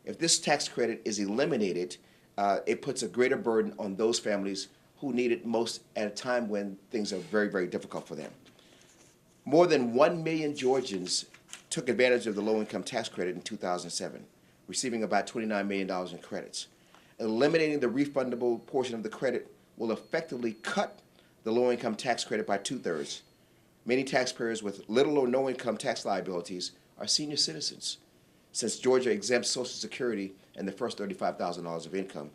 If this tax credit is eliminated, it puts a greater burden on those families who need it most at a time when things are very, very difficult for them. More than 1 million Georgians took advantage of the low-income tax credit in 2007, receiving about $29 million in credits. Eliminating the refundable portion of the credit will effectively cut the low-income tax credit by 2/3. Many taxpayers with little or no income tax liabilities are senior citizens, since Georgia exempts Social Security and the first $35,000 of income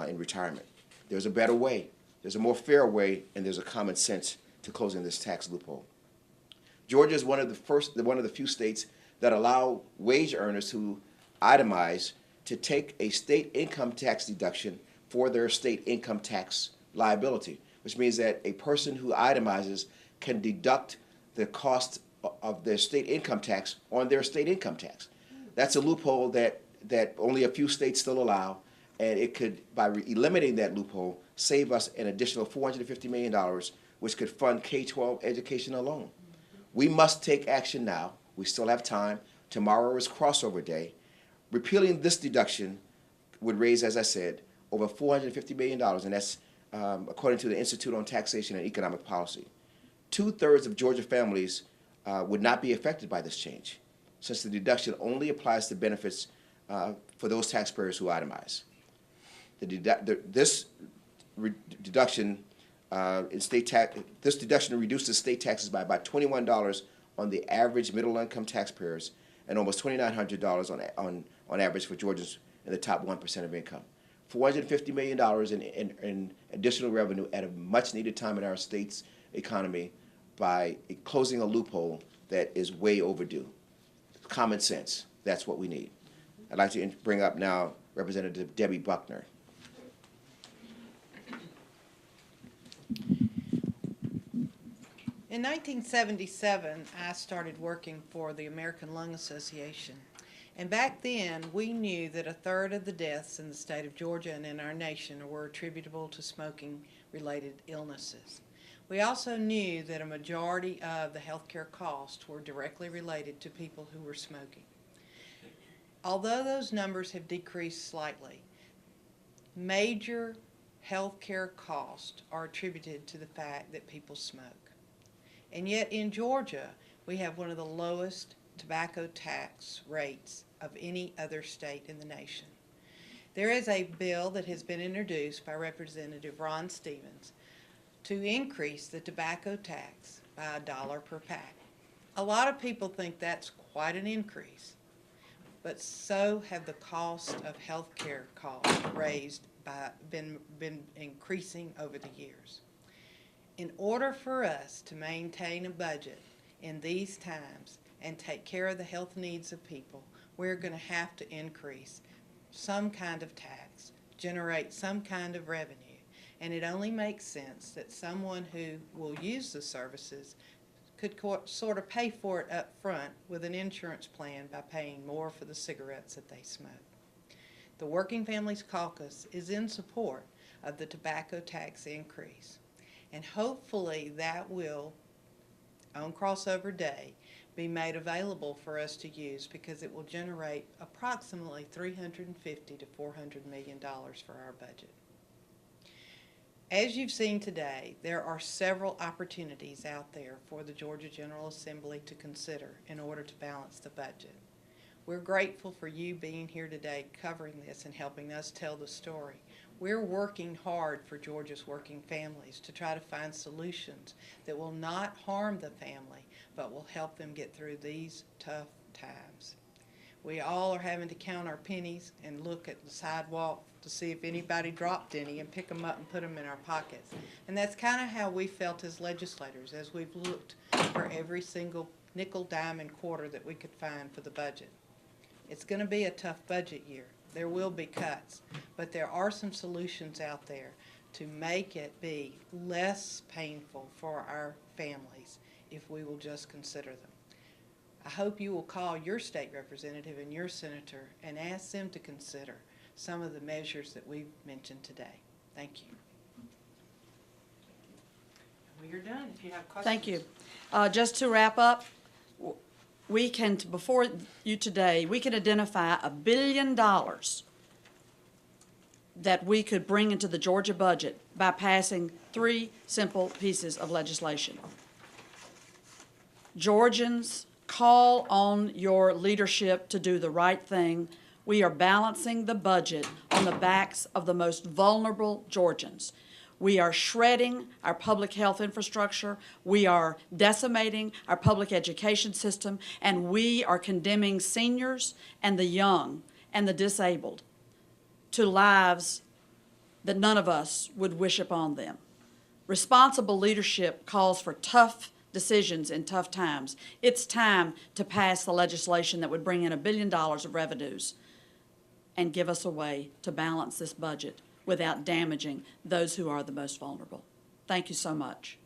in retirement. There's a better way, there's a more fair way, and there's a common sense to closing this tax loophole. Georgia is one of the few states that allow wage earners who itemize to take a state income tax deduction for their state income tax liability, which means that a person who itemizes can deduct the cost of their state income tax on their state income tax. That's a loophole that only a few states still allow, and it could, by eliminating that loophole, save us an additional $450 million, which could fund K-12 education alone. We must take action now. We still have time. Tomorrow is crossover day. Repealing this deduction would raise, as I said, over $450 million, and that's according to the Institute on Taxation and Economic Policy. 2/3 of Georgia families would not be affected by this change, since the deduction only applies to benefits for those taxpayers who itemize. This deduction reduces state taxes by about $21 on the average middle-income taxpayers and almost $2,900 on average for Georgians in the top 1% of income. $450 million in additional revenue at a much-needed time in our state's economy by closing a loophole that is way overdue. Common sense, that's what we need. I'd like to bring up now Representative Debbie Buckner. In 1977, I started working for the American Lung Association. And back then, we knew that 1/3 of the deaths in the state of Georgia and in our nation were attributable to smoking-related illnesses. We also knew that a majority of the healthcare costs were directly related to people who were smoking. Although those numbers have decreased slightly, major healthcare costs are attributed to the fact that people smoke. And yet in Georgia, we have one of the lowest tobacco tax rates of any other state in the nation. There is a bill that has been introduced by Representative Ron Stevens to increase the tobacco tax by $1 per pack. A lot of people think that's quite an increase, but so have the cost of health care costs been increasing over the years. In order for us to maintain a budget in these times and take care of the health needs of people, we're going to have to increase some kind of tax, generate some kind of revenue. And it only makes sense that someone who will use the services could sort of pay for it up front with an insurance plan by paying more for the cigarettes that they smoke. The Working Families Caucus is in support of the tobacco tax increase. And hopefully that will, on crossover day, be made available for us to use, because it will generate approximately $350 to $400 million for our budget. As you've seen today, there are several opportunities out there for the Georgia General Assembly to consider in order to balance the budget. We're grateful for you being here today covering this and helping us tell the story. We're working hard for Georgia's working families to try to find solutions that will not harm the family, but will help them get through these tough times. We all are having to count our pennies and look at the sidewalk to see if anybody dropped any and pick them up and put them in our pockets. And that's kind of how we felt as legislators as we've looked for every single nickel, dime, and quarter that we could find for the budget. It's going to be a tough budget year. There will be cuts, but there are some solutions out there to make it be less painful for our families if we will just consider them. I hope you will call your state representative and your senator and ask them to consider some of the measures that we've mentioned today. Thank you. We are done. If you have questions. Thank you. Just to wrap up, we can, before you today, we can identify $1 billion that we could bring into the Georgia budget by passing 3 simple pieces of legislation. Georgians, call on your leadership to do the right thing. We are balancing the budget on the backs of the most vulnerable Georgians. We are shredding our public health infrastructure, we are decimating our public education system, and we are condemning seniors and the young and the disabled to lives that none of us would wish upon them. Responsible leadership calls for tough decisions in tough times. It's time to pass the legislation that would bring in $1 billion of revenues and give us a way to balance this budget without damaging those who are the most vulnerable. Thank you so much.